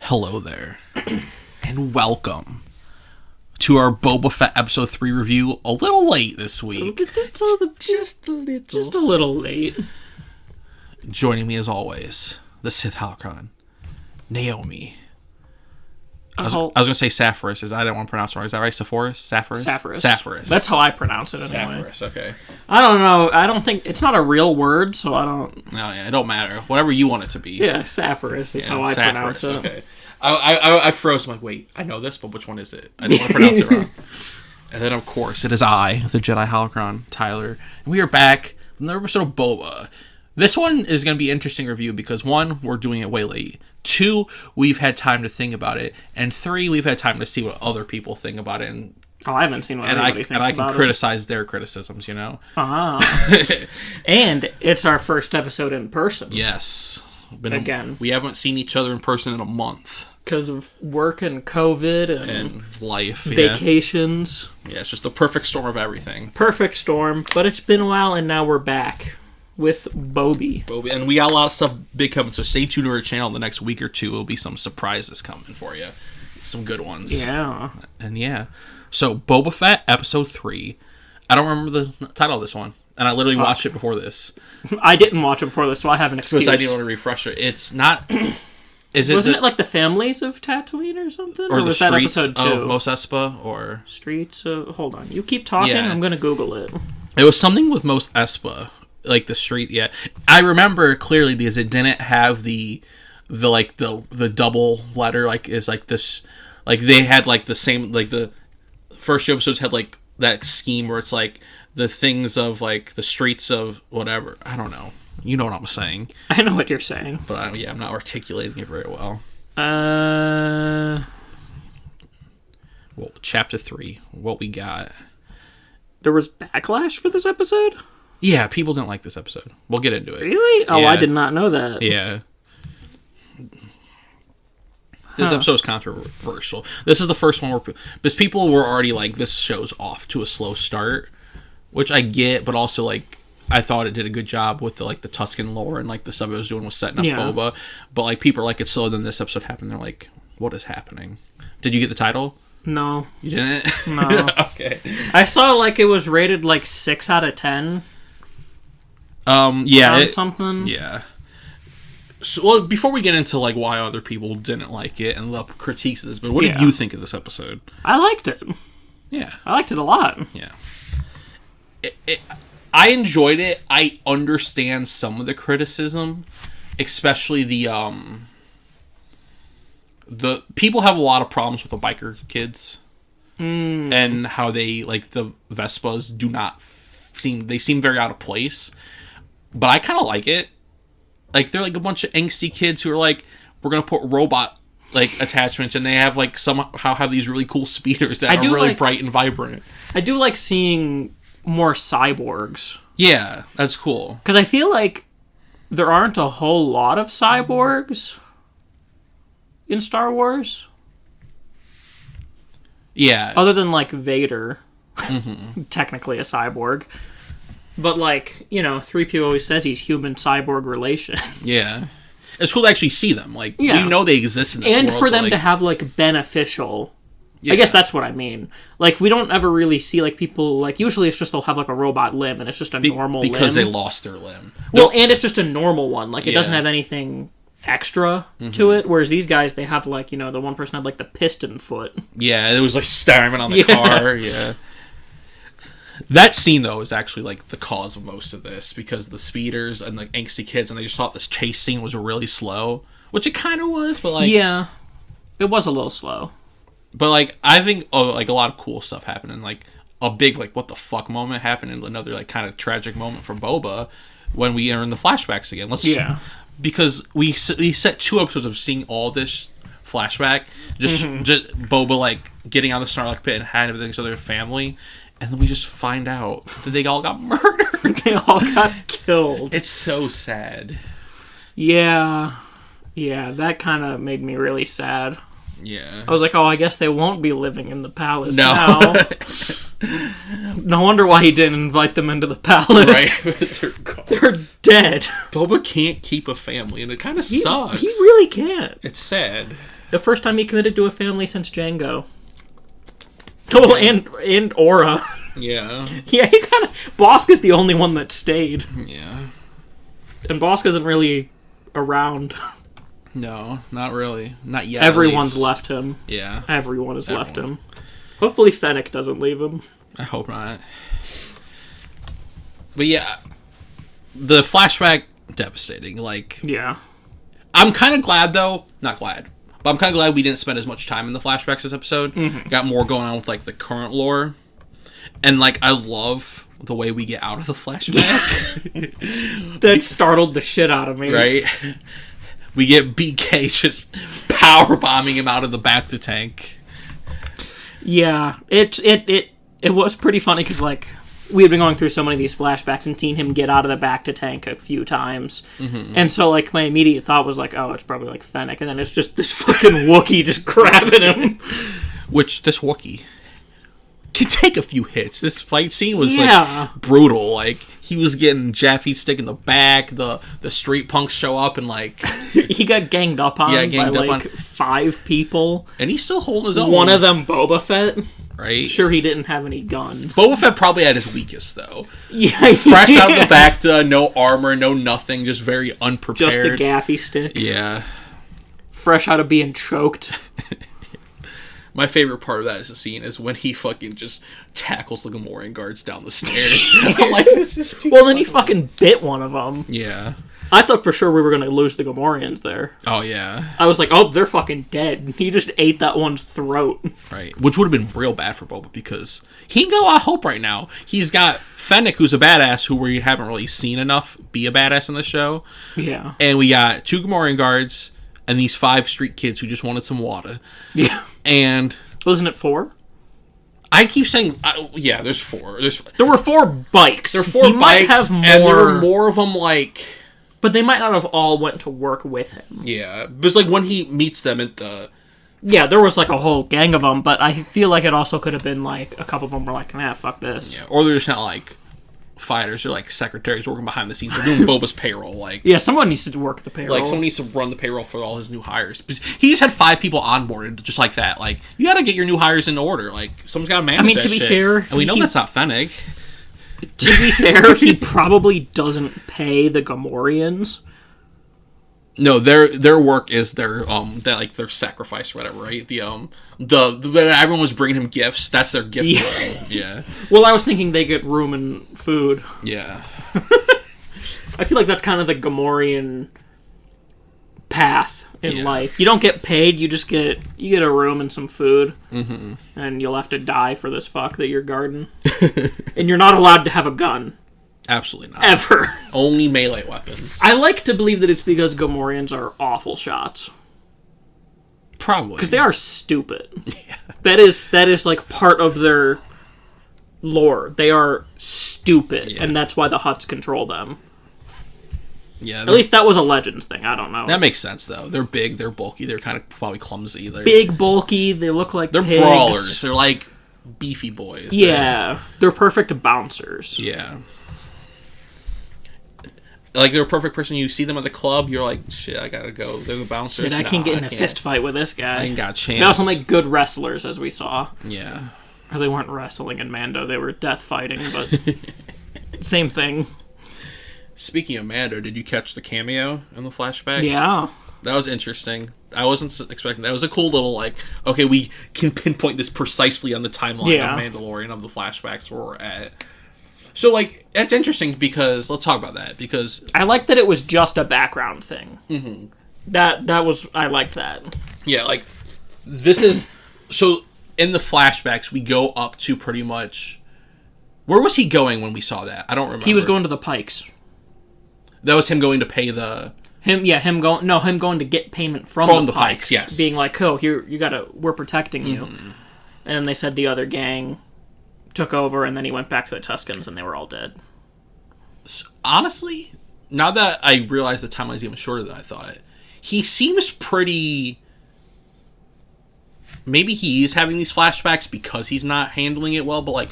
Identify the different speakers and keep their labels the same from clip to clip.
Speaker 1: Hello there, and welcome to our Boba Fett Episode 3 review. A little late this week.
Speaker 2: Just a little late.
Speaker 1: Joining me as always, the Sith Holocron, Naomi. I was going to say Sapphirus. I didn't want to pronounce it wrong. Is that right? Sapphirus?
Speaker 2: That's how I pronounce it anyway.
Speaker 1: Sapphirus, okay.
Speaker 2: I don't know. I don't think... It's not a real word, so I don't...
Speaker 1: No, yeah, it don't matter. Whatever you want it to be.
Speaker 2: Yeah, Sapphirus is how I pronounce it.
Speaker 1: Okay. I froze. I'm like, wait, I know this, but which one is it? I don't want to pronounce it wrong. And then, of course, it is I, the Jedi Holocron, Tyler. And we are back with another episode of Boba. This one is going to be an interesting review because, one, we're doing it way late. 2, we've had time to think about it. And 3, we've had time to see what other people think about it. And
Speaker 2: I haven't seen what anybody thinks about it.
Speaker 1: And I can criticize their criticisms, you know?
Speaker 2: And it's our first episode in person.
Speaker 1: Yes.
Speaker 2: Again.
Speaker 1: We haven't seen each other in person in a month.
Speaker 2: Because of work and COVID and
Speaker 1: life.
Speaker 2: Vacations.
Speaker 1: Yeah, it's just the perfect storm of everything.
Speaker 2: Perfect storm. But it's been a while and now we're back. With Boby.
Speaker 1: And we got a lot of stuff big coming, so stay tuned to our channel the next week or two. There'll be some surprises coming for you. Some good ones.
Speaker 2: Yeah.
Speaker 1: And yeah. So, Boba Fett, Episode 3. I don't remember the title of this one. And I literally watched it before this.
Speaker 2: I didn't watch it before this, so I have an excuse.
Speaker 1: Because I didn't want to refresh it. It's not...
Speaker 2: Wasn't it like the families of Tatooine or something?
Speaker 1: Or the
Speaker 2: was
Speaker 1: Streets
Speaker 2: that episode 2?
Speaker 1: of Mos Espa, or...
Speaker 2: Streets of... Hold on. You keep talking, yeah. I'm going to Google it.
Speaker 1: It was something with Mos Espa. Like the street, yeah. I remember clearly because it didn't have the double letter, like is like this, like they had like the same, like the first 2 episodes had like that scheme where it's like the things of like the streets of whatever. I don't know. You know what I'm saying.
Speaker 2: I know what you're saying.
Speaker 1: But I'm not articulating it very well. Well, chapter 3, what we got.
Speaker 2: There was backlash for this episode?
Speaker 1: Yeah, people didn't like this episode. We'll get into it.
Speaker 2: Really? Oh,
Speaker 1: yeah.
Speaker 2: I did not know that.
Speaker 1: Yeah. This episode is controversial. This is the first one where... Because people were already like, this show's off to a slow start. Which I get, but also like... I thought it did a good job with the Tusken lore and like the stuff it was doing with setting up Boba. But like people are like, it's slower than this episode happened. They're like, what is happening? Did you get the title?
Speaker 2: No.
Speaker 1: You didn't?
Speaker 2: No.
Speaker 1: Okay.
Speaker 2: I saw like it was rated like 6 out of 10.
Speaker 1: Yeah.
Speaker 2: Something.
Speaker 1: Yeah. So, well, before we get into like why other people didn't like it and the critiques of this, but what did you think of this episode?
Speaker 2: I liked it.
Speaker 1: Yeah.
Speaker 2: I liked it a lot.
Speaker 1: Yeah. I enjoyed it. I understand some of the criticism, especially the people have a lot of problems with the biker kids and how they like the Vespas do not seem very out of place. But I kind of like it. Like, they're like a bunch of angsty kids who are like, we're going to put robot, like, attachments, and they have, like, somehow have these really cool speeders that are really bright and vibrant.
Speaker 2: I do like seeing more cyborgs.
Speaker 1: Yeah, that's cool.
Speaker 2: Because I feel like there aren't a whole lot of cyborgs in Star Wars.
Speaker 1: Yeah.
Speaker 2: Other than, like, Vader. Technically a cyborg. But, like, 3PO always says he's human-cyborg relation.
Speaker 1: Yeah. It's cool to actually see them. Like, we know they exist in this world.
Speaker 2: And for them to have, like, beneficial... Yeah. I guess that's what I mean. Like, we don't ever really see, like, people... Like, usually it's just they'll have, like, a robot limb, and it's just a normal limb.
Speaker 1: Because they lost their limb.
Speaker 2: Well, and it's just a normal one. Like, it doesn't have anything extra to it. Whereas these guys, they have, like, the one person had, like, the piston foot.
Speaker 1: Yeah, it was, like, staring on the car. Yeah. That scene, though, is actually, like, the cause of most of this, because the speeders and the angsty kids, and I just thought this chase scene was really slow, which it kind of was, but, like...
Speaker 2: Yeah, it was a little slow.
Speaker 1: But, like, I think, like, a lot of cool stuff happened, and, like, a big, like, what the fuck moment happened, and another, like, kind of tragic moment for Boba when we are in the flashbacks again. Because we set 2 episodes of seeing all this flashback, just Boba, like, getting on the Sarlacc pit and handing everything to their family... And then we just find out that they all got murdered.
Speaker 2: They all got killed.
Speaker 1: It's so sad.
Speaker 2: Yeah. Yeah, that kind of made me really sad.
Speaker 1: Yeah.
Speaker 2: I was like, oh, I guess they won't be living in the palace
Speaker 1: now.
Speaker 2: No wonder why he didn't invite them into the palace.
Speaker 1: Right.
Speaker 2: They're dead.
Speaker 1: Boba can't keep a family, and it kind of sucks.
Speaker 2: He really can't.
Speaker 1: It's sad.
Speaker 2: The first time he committed to a family since Django. Oh, and Aura.
Speaker 1: Yeah.
Speaker 2: Yeah, he kind of... Bosca's the only one that stayed.
Speaker 1: Yeah.
Speaker 2: And Bosca isn't really around.
Speaker 1: No, not really. Not yet.
Speaker 2: Everyone's left him.
Speaker 1: Yeah.
Speaker 2: Everyone has left him. Hopefully Fennec doesn't leave him.
Speaker 1: I hope not. But yeah, the flashback, devastating. Like,
Speaker 2: yeah.
Speaker 1: I'm kind of glad, though. Not glad. But I'm kind of glad we didn't spend as much time in the flashbacks this episode. Mm-hmm. Got more going on with, like, the current lore. And, like, I love the way we get out of the flashback.
Speaker 2: That startled the shit out of me.
Speaker 1: Right? We get BK just power bombing him out of the bacta tank.
Speaker 2: Yeah, it was pretty funny because, like, we had been going through so many of these flashbacks and seen him get out of the bacta tank a few times. Mm-hmm. And so, like, my immediate thought was, like, oh, it's probably, like, Fennec. And then it's just this fucking Wookiee just grabbing him.
Speaker 1: Which, this Wookiee can take a few hits. This fight scene was, like, brutal. Like, he was getting Jaffe stick in the back. The street punks show up and, like...
Speaker 2: he got ganged up on by 5 people.
Speaker 1: And he's still holding his own.
Speaker 2: One of them, Boba Fett.
Speaker 1: Right?
Speaker 2: Sure, he didn't have any guns.
Speaker 1: Boba Fett probably at his weakest, though.
Speaker 2: Yeah.
Speaker 1: Fresh out of the bacta, no armor, no nothing, just very unprepared.
Speaker 2: Just a gaffy stick.
Speaker 1: Yeah.
Speaker 2: Fresh out of being choked.
Speaker 1: My favorite part of that is the scene is when he fucking just tackles the Gamorrean guards down the stairs. I'm like, this is too
Speaker 2: Well, then he fucking bit one of them.
Speaker 1: Yeah.
Speaker 2: I thought for sure we were going to lose the Gamorreans there.
Speaker 1: Oh, yeah.
Speaker 2: I was like, oh, they're fucking dead. He just ate that one's throat.
Speaker 1: Right. Which would have been real bad for Boba because he got a lot of hope right now. He's got Fennec, who's a badass, who we haven't really seen enough be a badass in the show.
Speaker 2: Yeah.
Speaker 1: And we got 2 Gamorrean guards and these 5 street kids who just wanted some water.
Speaker 2: Yeah.
Speaker 1: And...
Speaker 2: Wasn't it 4?
Speaker 1: I keep saying... yeah, there's 4.
Speaker 2: There were 4 bikes.
Speaker 1: There were 4 bikes, and there were more of them, like...
Speaker 2: But they might not have all went to work with him.
Speaker 1: Yeah. Because, like, when he meets them at the...
Speaker 2: Yeah, there was, like, a whole gang of them, but I feel like it also could have been, like, a couple of them were like, nah, fuck this.
Speaker 1: Yeah, or they're just not, like... fighters or like secretaries working behind the scenes. They're doing Boba's payroll. Like,
Speaker 2: yeah, someone needs to work the payroll.
Speaker 1: Like, someone needs to run the payroll for all his new hires. Because he just had 5 people onboarded just like that. Like, you gotta get your new hires in order. Like, someone's gotta manage that shit.
Speaker 2: To be fair...
Speaker 1: And we know that's not Fennec.
Speaker 2: To be fair, he probably doesn't pay the Gamorreans.
Speaker 1: No, their work is their sacrifice or whatever, right? Everyone was bringing him gifts. That's their gift. Yeah.
Speaker 2: Well, I was thinking they get room and food.
Speaker 1: Yeah.
Speaker 2: I feel like that's kind of the Gamorrean path in life. You don't get paid. You just get a room and some food, and you'll have to die for this fuck that you're guarding. And you're not allowed to have a gun.
Speaker 1: Absolutely not.
Speaker 2: Ever.
Speaker 1: Only melee weapons.
Speaker 2: I like to believe that it's because Gamorreans are awful shots.
Speaker 1: Probably.
Speaker 2: Because they are stupid. Yeah. That is like part of their lore. They are stupid, and that's why the Hutts control them.
Speaker 1: Yeah.
Speaker 2: At least that was a Legends thing. I don't know.
Speaker 1: That makes sense, though. They're big, they're bulky, they're kind of probably clumsy. They're
Speaker 2: big, bulky, they look like
Speaker 1: They're
Speaker 2: pigs.
Speaker 1: brawlers. They're like beefy boys.
Speaker 2: Yeah. They're perfect bouncers.
Speaker 1: Yeah. Like, they're a perfect person. You see them at the club, you're like, shit, I gotta go. They're the bouncers.
Speaker 2: Shit, I can't get in a fist fight with this guy.
Speaker 1: I ain't got a chance.
Speaker 2: They also make good wrestlers, as we saw.
Speaker 1: Yeah.
Speaker 2: Or they weren't wrestling in Mando, they were death fighting, but same thing.
Speaker 1: Speaking of Mando, did you catch the cameo in the flashback?
Speaker 2: Yeah.
Speaker 1: That was interesting. I wasn't expecting that. It was a cool little, like, okay, we can pinpoint this precisely on the timeline of Mandalorian, of the flashbacks where we're at. So, like, that's interesting because... Let's talk about that, because...
Speaker 2: I like that it was just a background thing. Mm-hmm. That was... I liked that.
Speaker 1: Yeah, like, this is... So, in the flashbacks, we go up to pretty much... Where was he going when we saw that? I don't remember.
Speaker 2: He was going to the Pikes.
Speaker 1: That was him going to pay the...
Speaker 2: Him going to get payment from the Pikes.
Speaker 1: Yes.
Speaker 2: Being like, oh, here, we're protecting you. Mm-hmm. And then they said the other gang... took over, and then he went back to the Tuscans, and they were all dead.
Speaker 1: Honestly, now that I realize the timeline's even shorter than I thought, he seems pretty maybe he is having these flashbacks because he's not handling it well, but like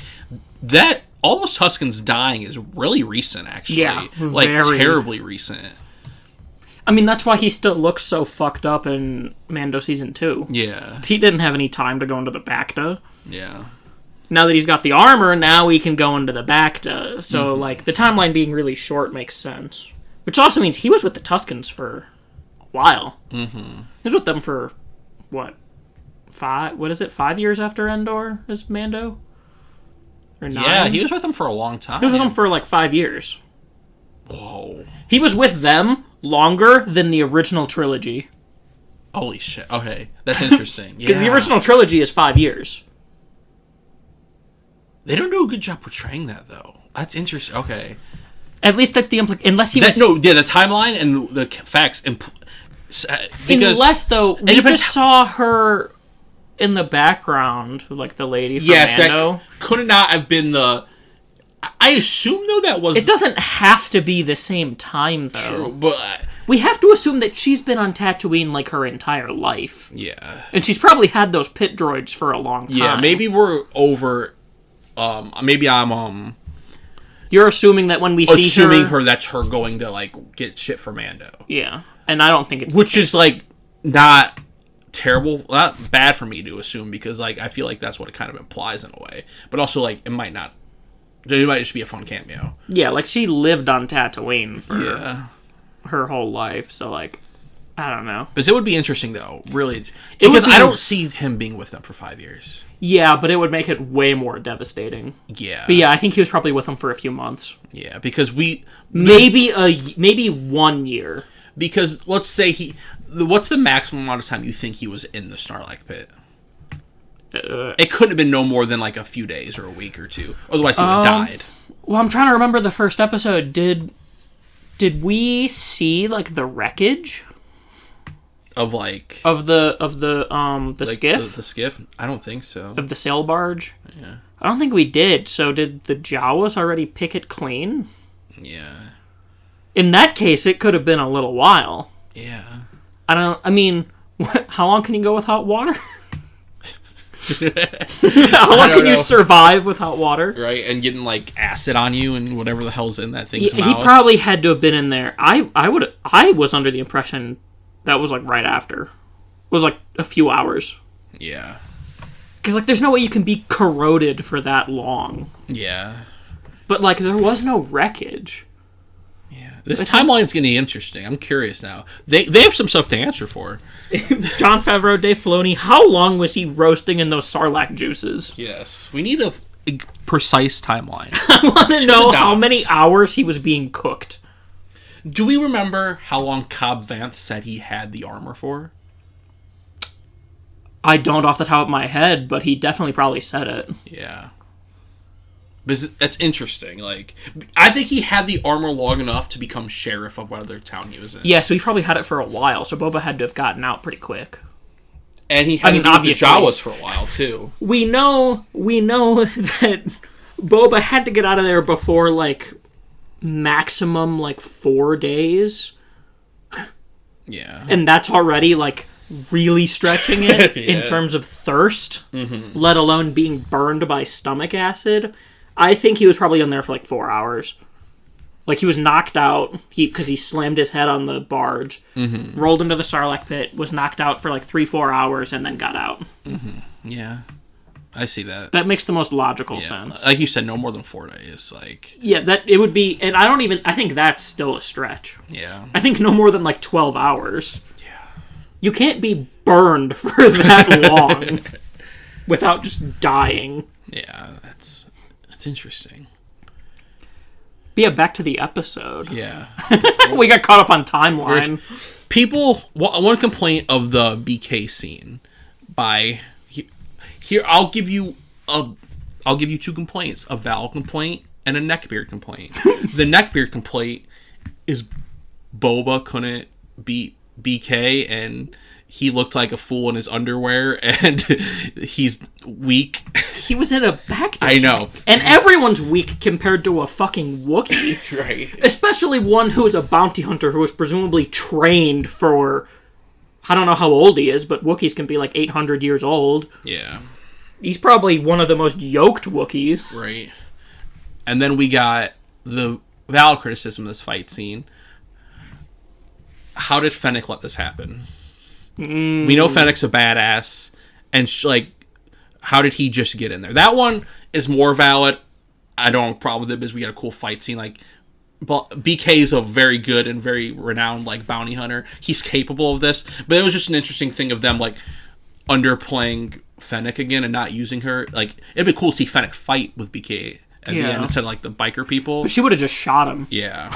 Speaker 1: that all those Tuskens dying is really recent, actually.
Speaker 2: Yeah,
Speaker 1: like terribly recent.
Speaker 2: I mean, that's why he still looks so fucked up in Mando Season 2.
Speaker 1: Yeah.
Speaker 2: He didn't have any time to go into the Bacta.
Speaker 1: Yeah.
Speaker 2: Now that he's got the armor, now he can go into the Bacta. So, like, the timeline being really short makes sense. Which also means he was with the Tuskens for a while. Mm-hmm. He was with them for, what, 5 years after Endor is Mando? Or 9?
Speaker 1: Yeah, he was with them for a long time.
Speaker 2: He was with them for, like, 5 years.
Speaker 1: Whoa.
Speaker 2: He was with them longer than the original trilogy.
Speaker 1: Holy shit. Okay, that's interesting.
Speaker 2: Because the original trilogy is 5 years.
Speaker 1: They don't do a good job portraying that, though. That's interesting. Okay.
Speaker 2: At least that's the implication. Unless he was...
Speaker 1: No, yeah, the timeline and the facts...
Speaker 2: Unless, though, we just saw her in the background, like the lady from Mando.
Speaker 1: That could not have been the... I assume, though, that was...
Speaker 2: It doesn't have to be the same time, though.
Speaker 1: True, but...
Speaker 2: We have to assume that she's been on Tatooine, like, her entire life.
Speaker 1: Yeah.
Speaker 2: And she's probably had those pit droids for a long time.
Speaker 1: Yeah, maybe we're over... maybe I'm...
Speaker 2: You're assuming that when we see her...
Speaker 1: Assuming her, that's her going to, like, get shit for Mando.
Speaker 2: Yeah. And I don't think it's...
Speaker 1: Which is, like, not terrible... Not bad for me to assume, because, like, I feel like that's what it kind of implies in a way. But also, like, it might not... It might just be a fun cameo.
Speaker 2: Yeah, like, she lived on Tatooine for her whole life, so, like, I don't know.
Speaker 1: But it would be interesting, though, really. Because I don't see him being with them for 5 years.
Speaker 2: Yeah, but it would make it way more devastating.
Speaker 1: Yeah.
Speaker 2: But yeah, I think he was probably with them for a few months.
Speaker 1: Yeah, because
Speaker 2: Maybe 1 year.
Speaker 1: Because, let's say what's the maximum amount of time you think he was in the Sarlacc pit? It couldn't have been no more than, like, a few days or a week or two. Otherwise, he would have died.
Speaker 2: Well, I'm trying to remember the first episode. Did we see, like, the wreckage?
Speaker 1: Of, like...
Speaker 2: Of the
Speaker 1: like,
Speaker 2: skiff?
Speaker 1: The skiff? I don't think so.
Speaker 2: Of the sail barge?
Speaker 1: Yeah.
Speaker 2: I don't think we did. So did the Jawas already pick it clean?
Speaker 1: Yeah.
Speaker 2: In that case, it could have been a little while.
Speaker 1: Yeah.
Speaker 2: I mean, how long can you go with hot water? How long can you survive with hot water?
Speaker 1: Right, and getting, like, acid on you and whatever the hell's in that thing's mouth.
Speaker 2: He probably had to have been in there. I was under the impression that was, like, right after. It was, like, a few hours.
Speaker 1: Yeah.
Speaker 2: Because, like, there's no way you can be corroded for that long.
Speaker 1: Yeah.
Speaker 2: But, like, there was no wreckage.
Speaker 1: Yeah. This timeline's getting interesting. I'm curious now. They have some stuff to answer for.
Speaker 2: Jon Favreau, Dave Filoni, how long was he roasting in those Sarlacc juices?
Speaker 1: Yes. We need a precise timeline.
Speaker 2: I want to know how many hours he was being cooked.
Speaker 1: Do we remember how long Cobb Vanth said he had the armor for?
Speaker 2: I don't off the top of my head, but he definitely probably said it.
Speaker 1: Yeah. But that's interesting. Like, I think he had the armor long enough to become sheriff of whatever town he was in.
Speaker 2: Yeah, so he probably had it for a while, so Boba had to have gotten out pretty quick.
Speaker 1: And he had to be with the Jawas for a while, too.
Speaker 2: We know that Boba had to get out of there before, like, maximum, like, 4 days.
Speaker 1: Yeah.
Speaker 2: And that's already, like, really stretching it in terms of thirst, let alone being burned by stomach acid. I think he was probably in there for, like, 4 hours. Like, he was knocked out because he slammed his head on the barge, rolled into the Sarlacc pit, was knocked out for, like, 3-4 hours, and then got out.
Speaker 1: Yeah. I see that.
Speaker 2: That makes the most logical sense.
Speaker 1: Like you said, no more than 4 days. Like,
Speaker 2: yeah, that it would be, and I think that's still a stretch.
Speaker 1: Yeah.
Speaker 2: I think no more than, like, 12 hours.
Speaker 1: Yeah.
Speaker 2: You can't be burned for that long without just dying.
Speaker 1: Yeah, that's interesting.
Speaker 2: But yeah, back to the episode.
Speaker 1: Yeah.
Speaker 2: We got caught up on timeline.
Speaker 1: People, one complaint of the BK scene by... Here, I'll give you 2 complaints. A Val complaint and a Neckbeard complaint. The Neckbeard complaint is Boba couldn't beat BK and he looked like a fool in his underwear and he's weak.
Speaker 2: He was in a back.
Speaker 1: I know.
Speaker 2: And everyone's weak compared to a fucking Wookiee.
Speaker 1: Right.
Speaker 2: Especially one who is a bounty hunter who was presumably trained for I don't know how old he is, but Wookiees can be like 800 years old.
Speaker 1: Yeah.
Speaker 2: He's probably one of the most yoked Wookiees.
Speaker 1: Right. And then we got the valid criticism of this fight scene. How did Fennec let this happen? We know Fennec's a badass, and how did he just get in there? That one is more valid. I don't have a problem with it because we got a cool fight scene. Like, BK is a very good and very renowned like bounty hunter. He's capable of this, but it was just an interesting thing of them like underplaying Fennec again and not using her. Like, it'd be cool to see Fennec fight with BK at the end instead of like the biker people.
Speaker 2: But she would have just shot him.
Speaker 1: Yeah.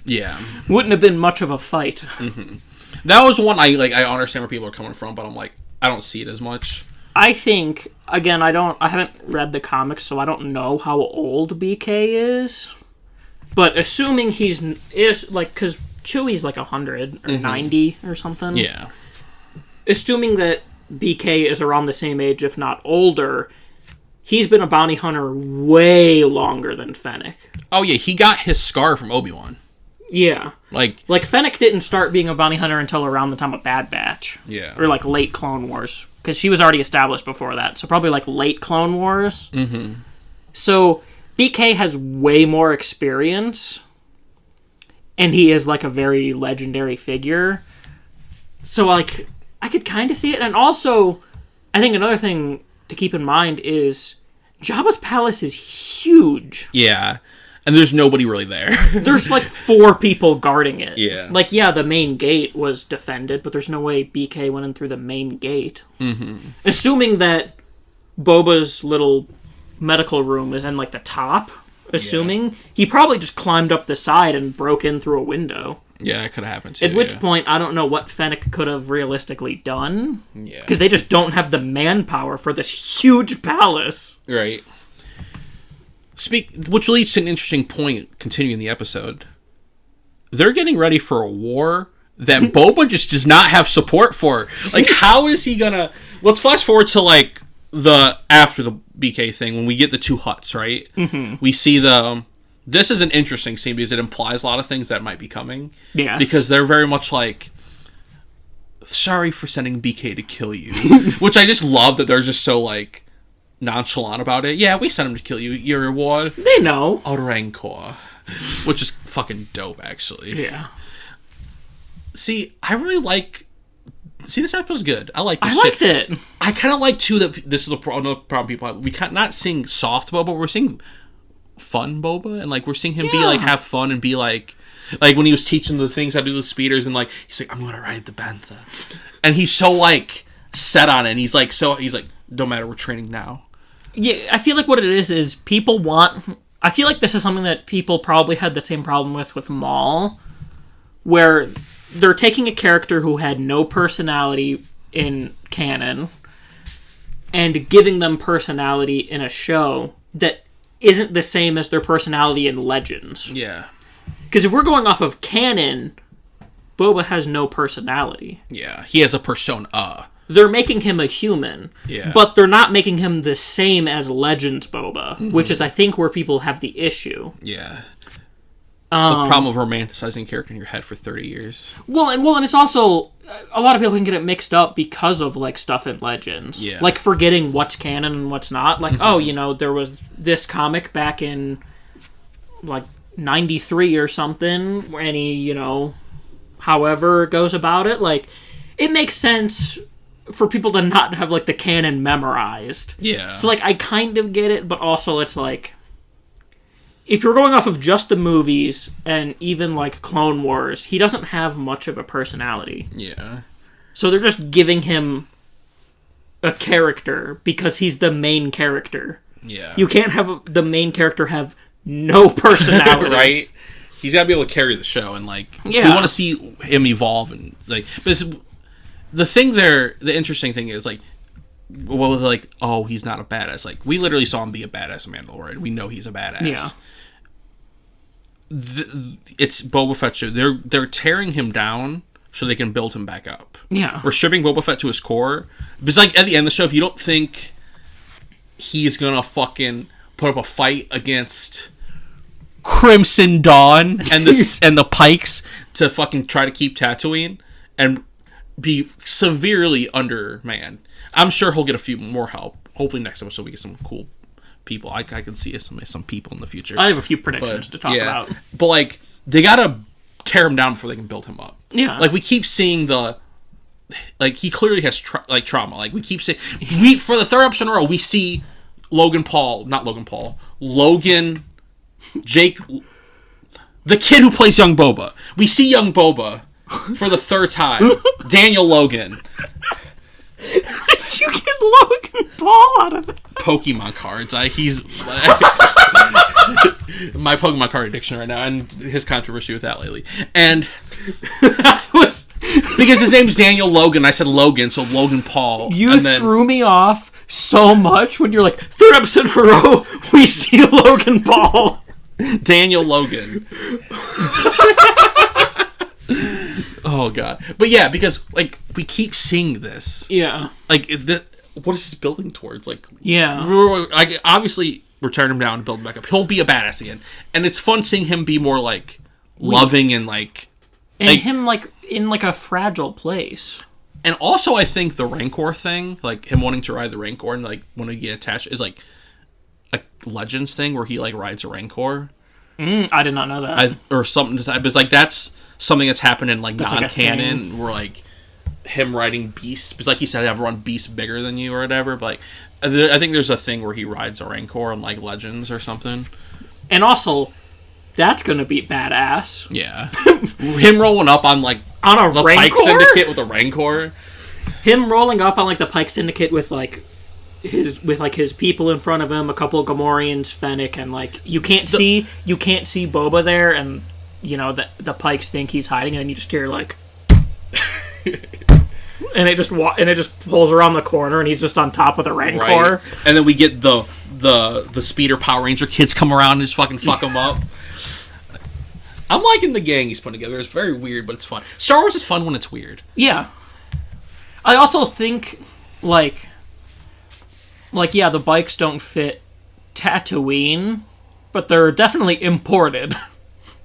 Speaker 1: Yeah.
Speaker 2: Wouldn't have been much of a fight.
Speaker 1: That was one I understand where people are coming from, but I'm like, I don't see it as much.
Speaker 2: I think, again, I haven't read the comics, so I don't know how old BK is. But assuming is like, because Chewie's like 100 or 90 or something.
Speaker 1: Yeah.
Speaker 2: Assuming that BK is around the same age, if not older, he's been a bounty hunter way longer than Fennec.
Speaker 1: Oh yeah, he got his scar from Obi-Wan.
Speaker 2: Yeah.
Speaker 1: Like
Speaker 2: Fennec didn't start being a bounty hunter until around the time of Bad Batch.
Speaker 1: Yeah.
Speaker 2: Or like late Clone Wars. Because she was already established before that. So probably like late Clone Wars. Mm-hmm. So BK has way more experience. And he is like a very legendary figure. So like, I could kind of see it. And also, I think another thing to keep in mind is Jabba's palace is huge.
Speaker 1: Yeah. And there's nobody really there.
Speaker 2: There's like 4 people guarding it.
Speaker 1: Yeah.
Speaker 2: Like, yeah, the main gate was defended, but there's no way BK went in through the main gate. Mm-hmm. Assuming that Boba's little medical room is in like the top, he probably just climbed up the side and broke in through a window.
Speaker 1: Yeah, it could have happened too.
Speaker 2: At which point, I don't know what Fennec could have realistically done.
Speaker 1: Yeah.
Speaker 2: Because they just don't have the manpower for this huge palace.
Speaker 1: Right. Which leads to an interesting point continuing the episode. They're getting ready for a war that Boba just does not have support for. Like, how is he gonna... Let's flash forward to, like, after the BK thing, when we get the 2 huts, right? Mm-hmm. We see this is an interesting scene because it implies a lot of things that might be coming.
Speaker 2: Yes.
Speaker 1: Because they're very much like, sorry for sending BK to kill you. Which I just love that they're just so, like, nonchalant about it. Yeah, we sent him to kill you. Your reward?
Speaker 2: They know.
Speaker 1: A rancor. Which is fucking dope, actually.
Speaker 2: Yeah.
Speaker 1: See, I really like... See, this episode's good. I like this
Speaker 2: shit. Liked it.
Speaker 1: I kind of like, too, that this is another problem people have. We not seeing soft Boba, we're seeing fun Boba. And, like, we're seeing him be, like, have fun and be, like... Like, when he was teaching the things how to do the speeders and, like, he's like, I'm gonna ride the bantha. And he's so, like, set on it. And he's like, don't matter, we're training now.
Speaker 2: Yeah, I feel like what it is people want... I feel like this is something that people probably had the same problem with Maul, where they're taking a character who had no personality in canon and giving them personality in a show that isn't the same as their personality in Legends.
Speaker 1: Yeah.
Speaker 2: Because if we're going off of canon, Boba has no personality.
Speaker 1: Yeah, he has a persona.
Speaker 2: They're making him a human, but they're not making him the same as Legends Boba, which is, I think, where people have the issue.
Speaker 1: Yeah. The problem of romanticizing a character in your head for 30 years.
Speaker 2: Well, and it's also... A lot of people can get it mixed up because of, like, stuff in Legends.
Speaker 1: Yeah.
Speaker 2: Like, forgetting what's canon and what's not. Like, there was this comic back in, like, 93 or something, and he, however goes about it. Like, it makes sense... for people to not have, like, the canon memorized.
Speaker 1: Yeah.
Speaker 2: So, like, I kind of get it, but also it's, like... If you're going off of just the movies, and even, like, Clone Wars, he doesn't have much of a personality.
Speaker 1: Yeah.
Speaker 2: So they're just giving him a character because he's the main character.
Speaker 1: Yeah.
Speaker 2: You can't have the main character have no personality.
Speaker 1: Right? He's got to be able to carry the show, and, like, we want to see him evolve, and, like... But the interesting thing is, like, well, like, oh, he's not a badass. Like, we literally saw him be a badass Mandalorian. We know he's a badass.
Speaker 2: Yeah.
Speaker 1: It's Boba Fett show. They're tearing him down so they can build him back up.
Speaker 2: Yeah.
Speaker 1: We're stripping Boba Fett to his core. Because, like, at the end of the show, if you don't think he's gonna fucking put up a fight against Crimson Dawn and the Pikes to fucking try to keep Tatooine and be severely undermanned. I'm sure he'll get a few more help. Hopefully next episode we get some cool people. I can see some people in the future.
Speaker 2: I have a few predictions to talk about.
Speaker 1: But, like, they gotta tear him down before they can build him up.
Speaker 2: Yeah.
Speaker 1: Like, we keep seeing like, he clearly has, trauma. Like, we keep seeing... For the third episode in a row, we see Logan, Jake... The kid who plays young Boba. We see young Boba for the third time. Daniel Logan.
Speaker 2: How did you get Logan Paul out of it?
Speaker 1: Pokemon cards. He's my Pokemon card addiction right now, and his controversy with that lately. And because his name's Daniel Logan, I said Logan, so Logan Paul.
Speaker 2: You threw me off so much when you're like, third episode in a row, we see Logan Paul.
Speaker 1: Daniel Logan. Oh god. But yeah, because like we keep seeing this.
Speaker 2: Yeah.
Speaker 1: Like what is this building towards? Like
Speaker 2: yeah.
Speaker 1: Like obviously we're tearing him down and building back up. He'll be a badass again. And it's fun seeing him be more like loving and like
Speaker 2: him like in like a fragile place.
Speaker 1: And also I think the Rancor thing, like him wanting to ride the Rancor and like when he get attached is like a Legends thing where he like rides a Rancor.
Speaker 2: I did not know that.
Speaker 1: Or something. It's like that's something that's happened in like non-canon like where like him riding beasts. Because like he said, I've run beasts bigger than you or whatever. But like I think there's a thing where he rides a Rancor in like Legends or something.
Speaker 2: And also, that's gonna be badass.
Speaker 1: Yeah, him rolling up on like
Speaker 2: on
Speaker 1: the
Speaker 2: Rancor?
Speaker 1: Pike Syndicate with a Rancor.
Speaker 2: Him rolling up on like the Pike Syndicate with like his people in front of him, a couple of Gamorreans, Fennec, and like you can't see Boba there, and you know the Pikes think he's hiding, and then you just hear like, and it just pulls around the corner, and he's just on top of the Rancor. Right.
Speaker 1: And then we get the speeder Power Ranger kids come around and just fucking fuck him up. I'm liking the gang he's putting together. It's very weird, but it's fun. Star Wars is fun when it's weird.
Speaker 2: Yeah. I also think yeah, the bikes don't fit Tatooine, but they're definitely imported.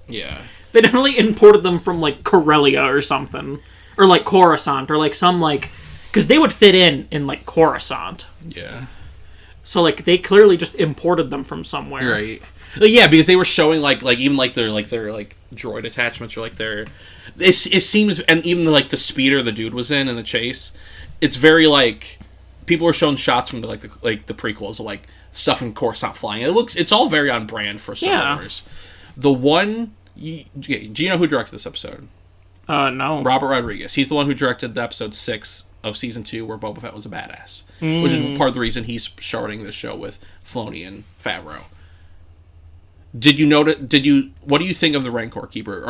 Speaker 1: Yeah.
Speaker 2: They definitely imported them from, like, Corellia or something. Or, like, Coruscant, or, like, some, like... Because they would fit in, like, Coruscant.
Speaker 1: Yeah.
Speaker 2: So, like, they clearly just imported them from somewhere.
Speaker 1: Right. Yeah, because they were showing, like even, like, their droid attachments, or, like, their... It seems... And even, like, the speeder the dude was in the chase, it's very, like... People were showing shots from the prequels of like stuff in Coruscant flying. It's all very on brand for Star Wars. The one, do you know who directed this episode?
Speaker 2: No.
Speaker 1: Robert Rodriguez. He's the one who directed the episode 6 of season 2 where Boba Fett was a badass, which is part of the reason he's starting the show with Filoni and Favreau. Did you notice? What do you think of the Rancor Keeper?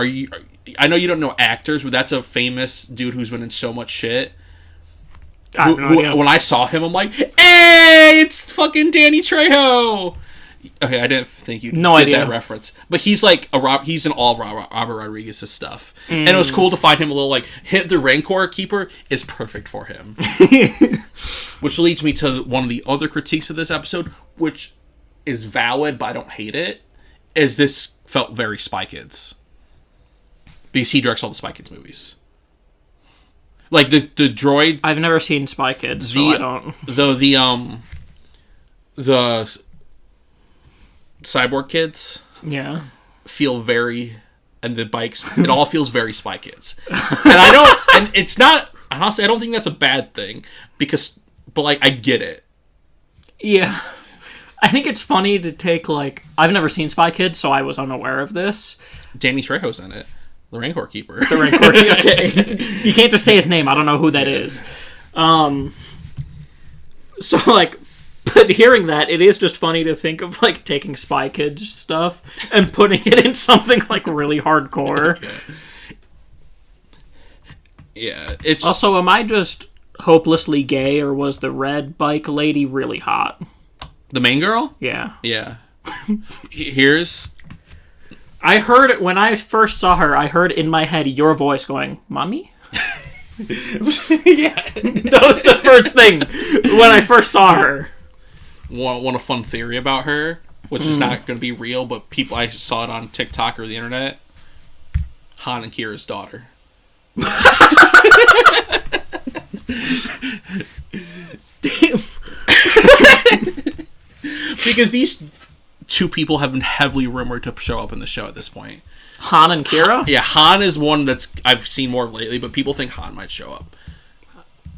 Speaker 1: I know you don't know actors, but that's a famous dude who's been in so much shit. When I saw him, I'm like, hey, it's fucking Danny Trejo. Okay, I didn't think you'd get that reference. But he's like, he's in all of Robert Rodriguez's stuff. And it was cool to find him a little like, hit the Rancor Keeper is perfect for him. Which leads me to one of the other critiques of this episode, which is valid, but I don't hate it, is this felt very Spy Kids. Because he directs all the Spy Kids movies. Like, the droid...
Speaker 2: I've never seen Spy Kids, so I don't...
Speaker 1: The cyborg kids...
Speaker 2: Yeah.
Speaker 1: ...feel very... And the bikes... It all feels very Spy Kids. And it's not... Honestly, I don't think that's a bad thing. Because... But, like, I get it.
Speaker 2: Yeah. I think it's funny to take, like... I've never seen Spy Kids, so I was unaware of this.
Speaker 1: Danny Trejo's in it. The Rancor Keeper.
Speaker 2: The Rancor Keeper. Okay. You can't just say his name. I don't know who that is. So, like, but hearing that, it is just funny to think of, like, taking Spy Kids stuff and putting it in something, like, really hardcore.
Speaker 1: Yeah. It's...
Speaker 2: Also, am I just hopelessly gay, or was the red bike lady really hot?
Speaker 1: The main girl?
Speaker 2: Yeah.
Speaker 1: Yeah. Here's...
Speaker 2: I heard, when I first saw her, I heard in my head your voice going, Mommy?
Speaker 1: Yeah.
Speaker 2: That was the first thing when I first saw her.
Speaker 1: Want a fun theory about her, which is not going to be real, but I saw it on TikTok or the internet. Han and Qi'ra's daughter. Because these two people have been heavily rumored to show up in the show at this point.
Speaker 2: Han and qi'ra?
Speaker 1: Yeah, Han is one that's I've seen more lately, but people think Han might show up.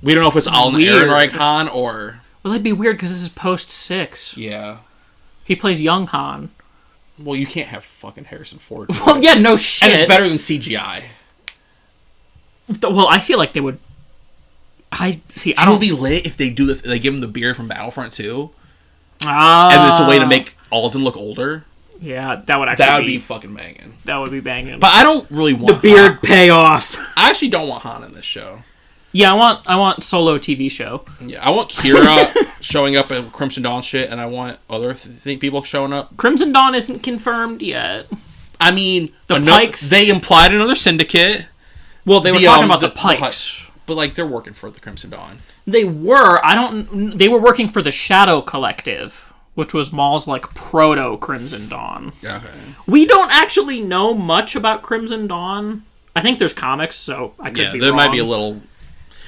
Speaker 1: We don't know if it's Alden Ehrenreich Han or...
Speaker 2: Well, that'd be weird because this is post-6.
Speaker 1: Yeah.
Speaker 2: He plays young Han.
Speaker 1: Well, you can't have fucking Harrison Ford.
Speaker 2: Well, yeah, no shit.
Speaker 1: And it's better than CGI.
Speaker 2: Well, I feel like they would... It
Speaker 1: would be lit if they they give him the beard from Battlefront 2.
Speaker 2: Ah.
Speaker 1: And it's a way to make Alden look older.
Speaker 2: Yeah, that would actually
Speaker 1: be fucking banging.
Speaker 2: That would be banging.
Speaker 1: But I don't really want
Speaker 2: the beard payoff.
Speaker 1: I actually don't want Han in this show.
Speaker 2: Yeah, I want solo TV show.
Speaker 1: Yeah, I want qi'ra showing up at Crimson Dawn shit, and I want other people showing up.
Speaker 2: Crimson Dawn isn't confirmed yet.
Speaker 1: I mean,
Speaker 2: the Pikes.
Speaker 1: They implied another syndicate.
Speaker 2: Well, they were talking about the Pikes.
Speaker 1: But, like, they're working for the Crimson Dawn.
Speaker 2: They were. They were working for the Shadow Collective, which was Maul's, like, proto-Crimson Dawn.
Speaker 1: Okay.
Speaker 2: We don't actually know much about Crimson Dawn. I think there's comics, so I could be wrong. Yeah,
Speaker 1: there might be a little...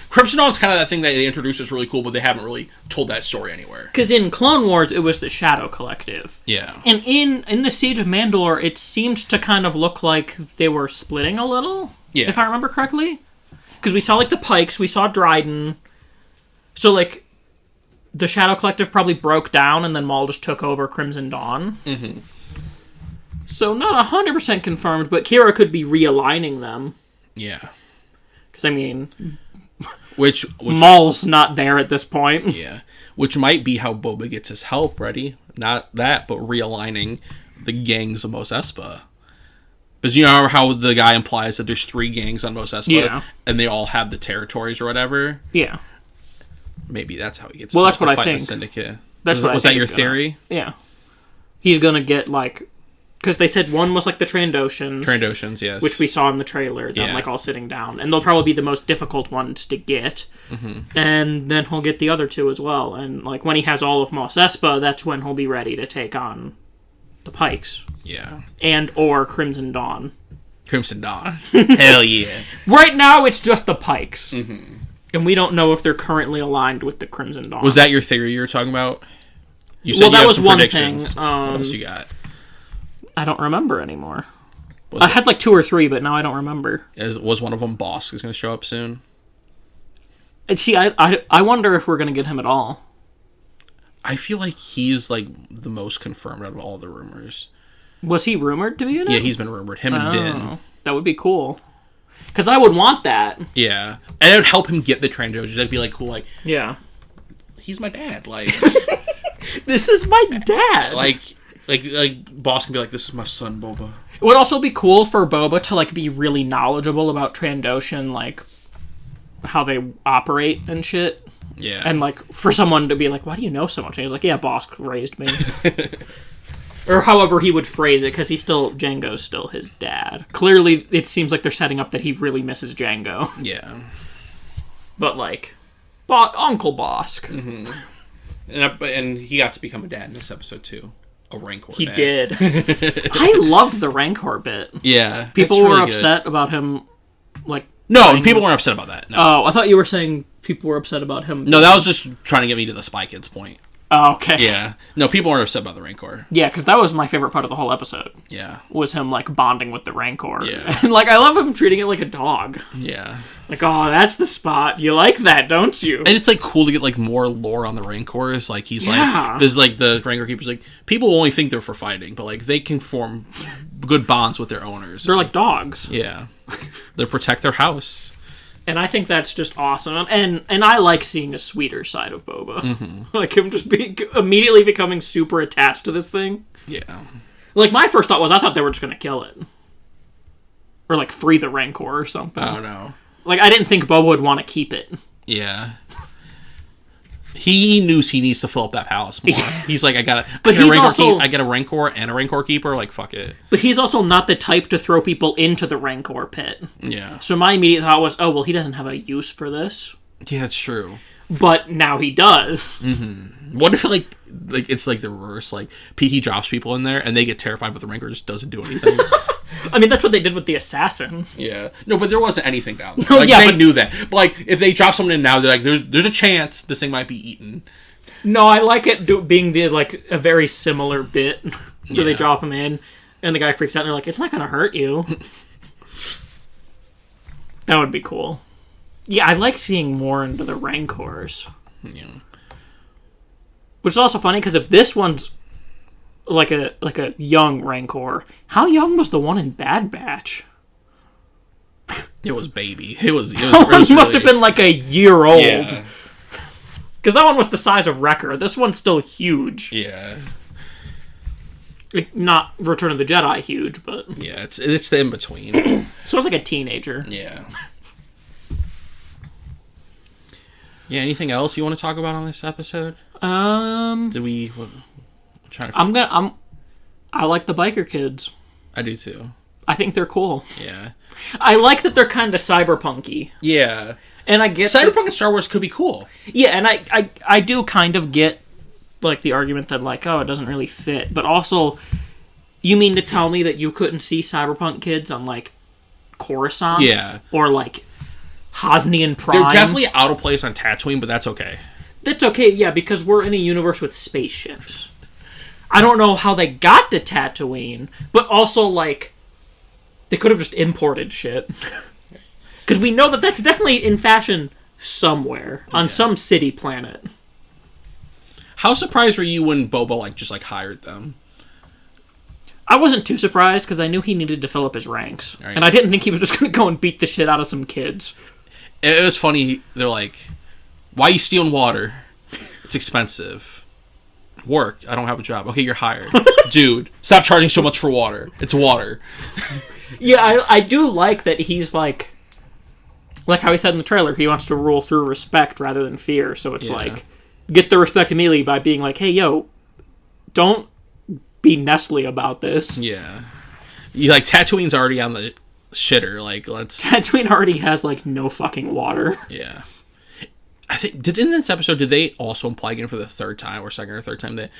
Speaker 1: Crimson Dawn's kind of that thing that they introduced is really cool, but they haven't really told that story anywhere.
Speaker 2: Because in Clone Wars, it was the Shadow Collective.
Speaker 1: Yeah.
Speaker 2: And in the Siege of Mandalore, it seemed to kind of look like they were splitting a little, if I remember correctly. Because we saw, like, the Pikes, we saw Dryden. So, like, the Shadow Collective probably broke down, and then Maul just took over Crimson Dawn.
Speaker 1: Mm-hmm.
Speaker 2: So, not 100% confirmed, but qi'ra could be realigning them.
Speaker 1: Yeah.
Speaker 2: Because, I mean...
Speaker 1: Which
Speaker 2: Maul's not there at this point.
Speaker 1: Yeah. Which might be how Boba gets his help ready. Not that, but realigning the gangs of Mos Espa. Because you know how the guy implies that there's 3 gangs on Mos Espa, and they all have the territories or whatever?
Speaker 2: Yeah.
Speaker 1: Maybe that's how he gets
Speaker 2: that's what I
Speaker 1: fight
Speaker 2: think.
Speaker 1: the Syndicate.
Speaker 2: Was
Speaker 1: that your theory?
Speaker 2: Yeah. He's gonna get, like... Because they said one was, like, the Trandoshans.
Speaker 1: Trandoshans, yes.
Speaker 2: Which we saw in the trailer, them, like, all sitting down. And they'll probably be the most difficult ones to get. Mm-hmm. And then he'll get the other 2 as well. And, like, when he has all of Mos Espa, that's when he'll be ready to take on the Pikes.
Speaker 1: Yeah.
Speaker 2: And or Crimson Dawn.
Speaker 1: Crimson Dawn. Hell yeah.
Speaker 2: Right now, it's just the Pikes.
Speaker 1: Mm-hmm.
Speaker 2: And we don't know if they're currently aligned with the Crimson Dawn.
Speaker 1: Was that your theory you were talking about? You said
Speaker 2: that was one thing.
Speaker 1: What else you got?
Speaker 2: I don't remember anymore. I had like 2 or 3, but now I don't remember.
Speaker 1: Was one of them Bosk is going to show up soon?
Speaker 2: And see, I wonder if we're going to get him at all.
Speaker 1: I feel like he's like the most confirmed out of all the rumors.
Speaker 2: Was he rumored to be in it?
Speaker 1: Yeah, he's been rumored. Him and Din.
Speaker 2: That would be cool. Because I would want that.
Speaker 1: Yeah. And it would help him get the Trandoshans. That'd be like cool, like...
Speaker 2: Yeah.
Speaker 1: He's my dad, like...
Speaker 2: This is my dad!
Speaker 1: Like Boss can be like, this is my son, Boba.
Speaker 2: It would also be cool for Boba to, like, be really knowledgeable about Trandoshan, like, how they operate and shit.
Speaker 1: Yeah.
Speaker 2: And, like, for someone to be like, why do you know so much? And he's like, yeah, Boss raised me. Or however he would phrase it, because Jango's still his dad. Clearly, it seems like they're setting up that he really misses Jango.
Speaker 1: Yeah.
Speaker 2: But, like, Uncle Bosk.
Speaker 1: Mm-hmm. And he got to become a dad in this episode, too. A Rancor
Speaker 2: He
Speaker 1: dad.
Speaker 2: did. I loved the Rancor bit.
Speaker 1: Yeah.
Speaker 2: People were upset about him, like...
Speaker 1: No, people weren't upset about that. No.
Speaker 2: Oh, I thought you were saying people were upset about him.
Speaker 1: No, that was just trying to get me to the Spy Kids point.
Speaker 2: Oh, okay.
Speaker 1: Yeah. No, people weren't upset about the Rancor.
Speaker 2: Yeah, because that was my favorite part of the whole episode.
Speaker 1: Yeah.
Speaker 2: Was him, like, bonding with the Rancor.
Speaker 1: Yeah.
Speaker 2: And, like, I love him treating it like a dog.
Speaker 1: Yeah.
Speaker 2: Like, oh, that's the spot. You like that, don't you?
Speaker 1: And it's, like, cool to get, like, more lore on the Rancors. Like, he's like... There's, like, the Rancor Keeper's like... People only think they're for fighting, but, like, they can form good bonds with their owners.
Speaker 2: They're like dogs.
Speaker 1: Yeah. They protect their house.
Speaker 2: And I think that's just awesome. And I like seeing a sweeter side of Boba. Mm-hmm. Like, him just immediately becoming super attached to this thing.
Speaker 1: Yeah.
Speaker 2: Like, my first thought was, I thought they were just going to kill it. Or, like, free the Rancor or something.
Speaker 1: I don't know.
Speaker 2: Like, I didn't think Boba would want to keep it.
Speaker 1: Yeah. He knows he needs to fill up that palace more. He's like, I got a Rancor and a Rancor Keeper. Like, fuck it.
Speaker 2: But he's also not the type to throw people into the Rancor pit.
Speaker 1: Yeah.
Speaker 2: So my immediate thought was, oh, well, he doesn't have a use for this.
Speaker 1: Yeah, that's true.
Speaker 2: But now he does.
Speaker 1: Mm-hmm. What if, like it's like the reverse? Like, he drops people in there, and they get terrified, but the Rancor just doesn't do anything.
Speaker 2: I mean, that's what they did with the assassin.
Speaker 1: Yeah. No, but there wasn't anything down there.
Speaker 2: No,
Speaker 1: Like,
Speaker 2: yeah,
Speaker 1: they knew that. But, like, if they drop someone in now, they're like, there's a chance this thing might be eaten.
Speaker 2: No, I like it being a very similar bit where they drop him in, and the guy freaks out, and they're like, it's not going to hurt you. That would be cool. Yeah, I like seeing more into the Rancors.
Speaker 1: Yeah.
Speaker 2: Which is also funny, because if this one's like a young Rancor, how young was the one in Bad Batch?
Speaker 1: It was baby. It was
Speaker 2: Must have been like a year old. Yeah. Because that one was the size of Wrecker. This one's still huge.
Speaker 1: Yeah.
Speaker 2: Not Return of the Jedi huge, but...
Speaker 1: Yeah, it's the in-between.
Speaker 2: So it's like a teenager.
Speaker 1: Yeah. Yeah, anything else you want to talk about on this episode? Did we...
Speaker 2: I like the biker kids.
Speaker 1: I do too.
Speaker 2: I think they're cool.
Speaker 1: Yeah.
Speaker 2: I like that they're kind of cyberpunky.
Speaker 1: Yeah.
Speaker 2: And I get
Speaker 1: cyberpunk and Star Wars could be cool.
Speaker 2: Yeah, and I do kind of get like the argument that like, oh, it doesn't really fit, but also you mean to tell me that you couldn't see cyberpunk kids on like Coruscant?
Speaker 1: Yeah.
Speaker 2: Or like Hosnian Prime?
Speaker 1: They're definitely out of place on Tatooine, but that's okay.
Speaker 2: That's okay, yeah, because we're in a universe with spaceships. I don't know how they got to Tatooine, but also like they could have just imported shit. Because we know that that's definitely in fashion somewhere on some city planet.
Speaker 1: How surprised were you when Boba just hired them?
Speaker 2: I wasn't too surprised because I knew he needed to fill up his ranks, right. And I didn't think he was just going to go and beat the shit out of some kids.
Speaker 1: It was funny. They're like, "Why are you stealing water? It's expensive. Work. I don't have a job. Okay, you're hired, dude. Stop charging so much for water. It's water."
Speaker 2: Yeah, I do like that he's like how he said in the trailer, he wants to rule through respect rather than fear. So it's get the respect immediately by being like, hey, yo, don't be Nestle about this.
Speaker 1: Yeah. Tatooine's already on the shitter.
Speaker 2: Tatooine already has, no fucking water.
Speaker 1: Yeah. I think, in this episode, did they also imply again for the third time, or second or third time, that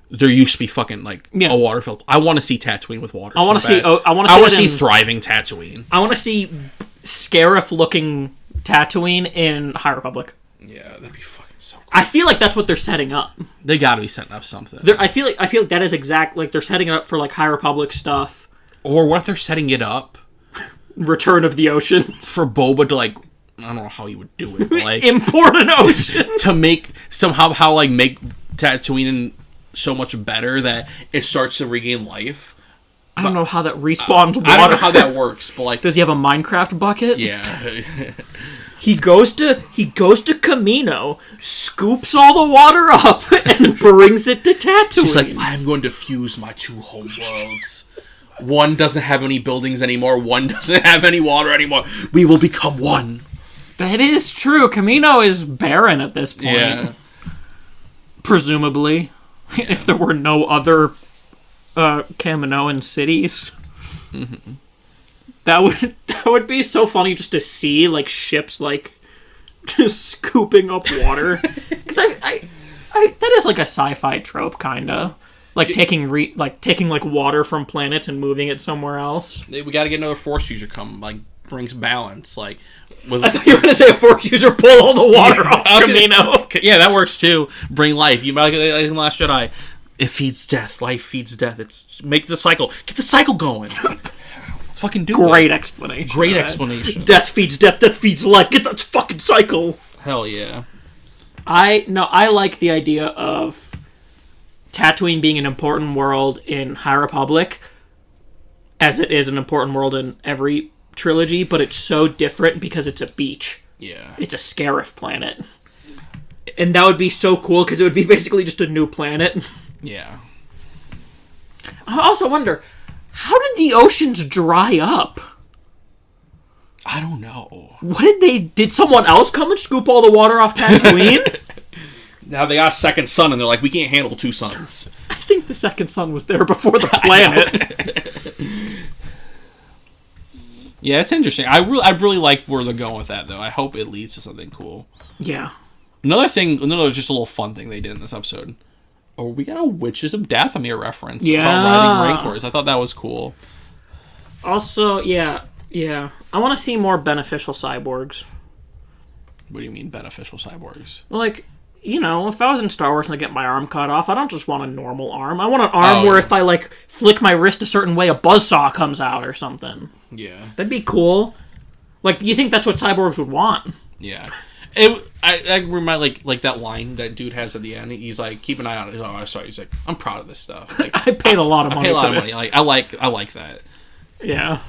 Speaker 1: there used to be fucking, a water fill? I want to see Tatooine with water.
Speaker 2: I want to see
Speaker 1: thriving Tatooine.
Speaker 2: I want to see Scarif-looking Tatooine in High Republic.
Speaker 1: Yeah, that'd be fucking so cool.
Speaker 2: I feel like that's what they're setting up.
Speaker 1: They gotta be setting up something.
Speaker 2: I feel like that is exact. They're setting it up for High Republic stuff.
Speaker 1: Or what if they're setting it up?
Speaker 2: Return of the Oceans
Speaker 1: for Boba to I don't know how he would do it. But,
Speaker 2: import an ocean
Speaker 1: to make make Tatooine so much better that it starts to regain life.
Speaker 2: I don't know how that respawns water.
Speaker 1: I don't know how that works, but
Speaker 2: does he have a Minecraft bucket?
Speaker 1: Yeah.
Speaker 2: He goes to Camino, scoops all the water up, and brings it to Tatooine.
Speaker 1: He's like, I'm going to fuse my two home worlds. One doesn't have any buildings anymore. One doesn't have any water anymore. We will become one. That
Speaker 2: is true. Camino is barren at this point.
Speaker 1: Yeah.
Speaker 2: Presumably. Yeah. If there were no other Kaminoan cities.
Speaker 1: Mm-hmm.
Speaker 2: That would be so funny just to see ships just scooping up water. Because I that is a sci-fi trope kinda. Taking water from planets and moving it somewhere else.
Speaker 1: We got to get another Force user come brings balance. I
Speaker 2: thought you were gonna say a Force user pull all the water off Camino.
Speaker 1: Yeah, that works too. Bring life. You might like in Last Jedi. It feeds death. Life feeds death. It's make the cycle. Get the cycle going. Let's fucking do it.
Speaker 2: Great explanation.
Speaker 1: Great explanation.
Speaker 2: Death feeds death. Death feeds life. Get that fucking cycle.
Speaker 1: Hell yeah.
Speaker 2: I like the idea of Tatooine being an important world in High Republic, as it is an important world in every trilogy, but it's so different because it's a beach.
Speaker 1: Yeah.
Speaker 2: It's a Scarif planet. And that would be so cool because it would be basically just a new planet.
Speaker 1: Yeah.
Speaker 2: I also wonder, how did the oceans dry up?
Speaker 1: I don't know.
Speaker 2: Did someone else come and scoop all the water off Tatooine?
Speaker 1: Now they got a second sun and they're like, we can't handle two suns.
Speaker 2: I think the second sun was there before the planet.
Speaker 1: Yeah, it's interesting. I really like where they're going with that, though. I hope it leads to something cool.
Speaker 2: Yeah.
Speaker 1: Another just a little fun thing they did in this episode. Oh, we got a Witches of Dathomir reference about riding Rancors. I thought that was cool.
Speaker 2: Also, yeah. I want to see more beneficial cyborgs.
Speaker 1: What do you mean beneficial cyborgs?
Speaker 2: Like, you know, if I was in Star Wars and I get my arm cut off, I don't just want a normal arm. I want an arm where if I, like, flick my wrist a certain way, a buzzsaw comes out or something.
Speaker 1: Yeah.
Speaker 2: That'd be cool. Like, you think that's what cyborgs would want?
Speaker 1: Yeah. I remind, like that line that dude has at the end. He's like, keep an eye on it. Oh, sorry. He's like, I'm proud of this stuff. Like,
Speaker 2: I paid a lot of money for this.
Speaker 1: Like, I like that.
Speaker 2: Yeah.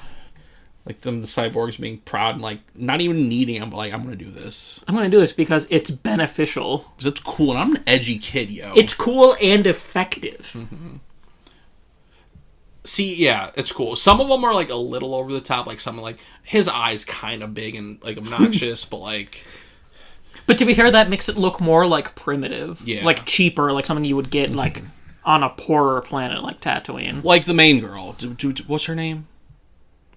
Speaker 1: Like the cyborgs being proud and like not even needing them, but like I'm gonna do this.
Speaker 2: I'm gonna do this because it's beneficial.
Speaker 1: Because it's cool, and I'm an edgy kid, yo.
Speaker 2: It's cool and effective.
Speaker 1: Mm-hmm. See, yeah, it's cool. Some of them are like a little over the top, like something like his eyes kind of big and like obnoxious, but like.
Speaker 2: But to be fair, that makes it look more like primitive,
Speaker 1: yeah,
Speaker 2: like cheaper, like something you would get like on a poorer planet like Tatooine.
Speaker 1: Like the main girl, what's her name?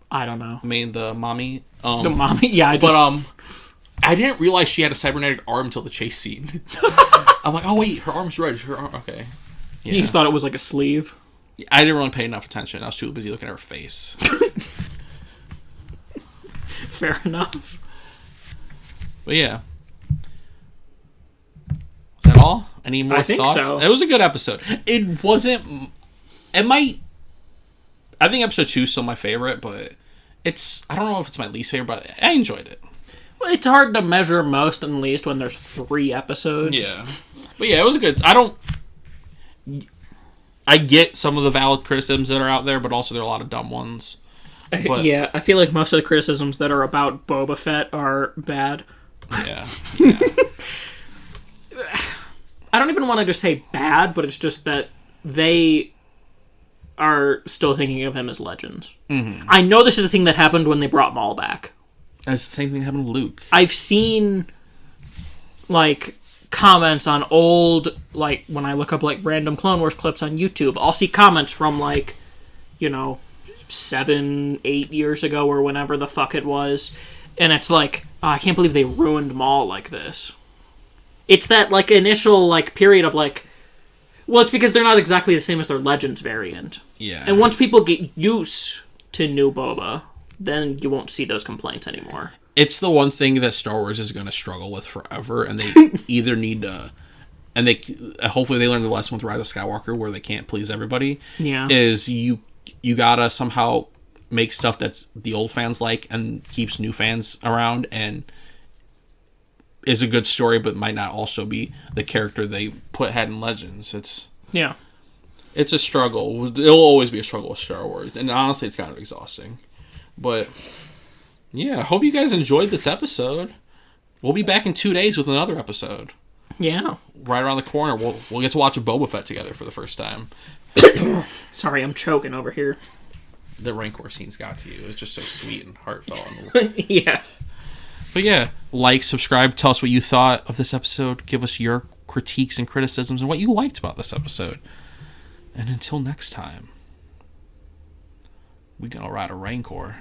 Speaker 2: I don't know.
Speaker 1: The mommy.
Speaker 2: The mommy, yeah.
Speaker 1: I didn't realize she had a cybernetic arm until the chase scene. I'm like, oh wait, her arm's red. Her arm, okay.
Speaker 2: Yeah. You just thought it was like a sleeve.
Speaker 1: I didn't really pay enough attention. I was too busy looking at her face.
Speaker 2: Fair enough.
Speaker 1: But yeah. Is that all? Any more thoughts?
Speaker 2: So.
Speaker 1: It was a good episode. It wasn't. It might. I think episode 2 is still my favorite, but it's. I don't know if it's my least favorite, but I enjoyed it.
Speaker 2: Well, it's hard to measure most and least when there's 3 episodes.
Speaker 1: Yeah. But yeah, it was a good. I get some of the valid criticisms that are out there, but also there are a lot of dumb ones. But,
Speaker 2: yeah, I feel like most of the criticisms that are about Boba Fett are bad.
Speaker 1: Yeah.
Speaker 2: I don't even want to just say bad, but it's just that they are still thinking of him as legends. Mm-hmm. I know this is a thing that happened when they brought Maul back.
Speaker 1: And it's the same thing that happened to Luke.
Speaker 2: I've seen, like, comments on old, like, when I look up, like, random Clone Wars clips on YouTube, I'll see comments from, like, 7, 8 years ago or whenever the fuck it was, and it's like, oh, I can't believe they ruined Maul like this. It's that, like, initial, like, period of, like, well, it's because they're not exactly the same as their Legends variant.
Speaker 1: Yeah.
Speaker 2: And once people get used to new Boba, then you won't see those complaints anymore.
Speaker 1: It's the one thing that Star Wars is going to struggle with forever, and they either need to, and they hopefully they learn the lesson with Rise of Skywalker, where they can't please everybody.
Speaker 2: Yeah.
Speaker 1: Is you gotta somehow make stuff that's the old fans like and keeps new fans around and is a good story, but might not also be the character they had in Legends. It's a struggle. It'll always be a struggle with Star Wars, and honestly, it's kind of exhausting. But yeah, I hope you guys enjoyed this episode. We'll be back in 2 days with another episode.
Speaker 2: Yeah,
Speaker 1: right around the corner. We'll get to watch a Boba Fett together for the first time.
Speaker 2: Sorry, I'm choking over here.
Speaker 1: The Rancor scenes got to you. It's just so sweet and heartfelt.
Speaker 2: Yeah.
Speaker 1: But yeah, like, subscribe, tell us what you thought of this episode. Give us your critiques and criticisms and what you liked about this episode. And until next time, we gonna ride a Rancor.